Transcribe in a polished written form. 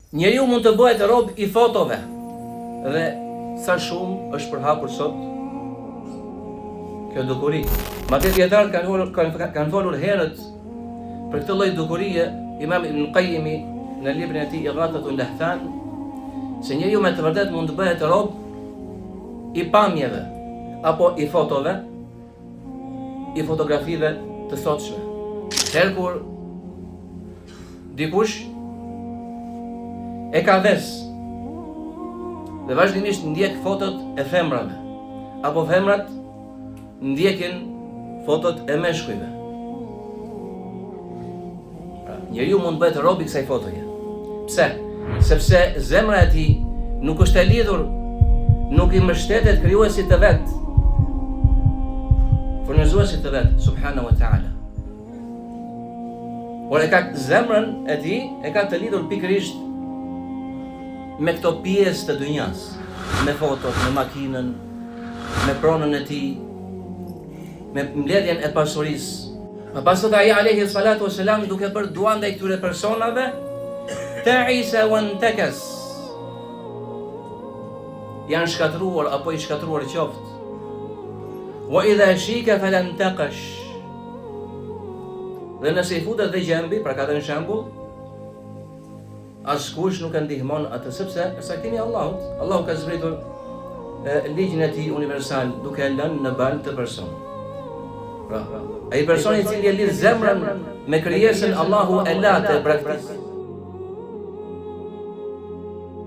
Njeriu mund të bëhet rob I fotove. Dhe sa shumë është përhapur sot kjo dukuri. Madje dietarët kanë folur herët për këtë lloj dukurie. Imam Ibn Qayyim në librin e tij Ighathatul Lahfan se njeriu me të vërtetë mund të bëhet rob I pamjeve apo I fotove, I fotografive të sotshme. Herë kur dikush e ka ves dhe vazhdimisht ndjek fotot e femrave, apo femrat ndjekin fotot e meshkujve. Njeriu mund bëhet rob I kësaj fotoje. Pse? Sepse zemra e tij nuk është e lidhur, nuk I mbështetet krijuesit të vet, furnizuesit të vet, subhanahu wa taala. Por e ka zemrën e tij e ka të lidhur pikërisht me këto pjesë të dynjas, me fotot, me makinën, me pronën e tij, me mbledhjen e pasurisë. Më pas thot ai alayhi salatu wassalam duke bërë dua ndaj këtyre personave, ta'isa wa antakas. Janë shkatruar apo I shkatruar qoftë. Wa idha shika falan taqash. Dhe nëse I futet dhe gjembi, pra ka dhënë shembull, askush nuk e ndihmon atë sepse saktimi I Allahut. Allahu ka zbritur ligjin e tij universal duke lënë në ban të person. Pra, ai personi I cili e lidh zemrën me krijesën Allahu e la të praktikë.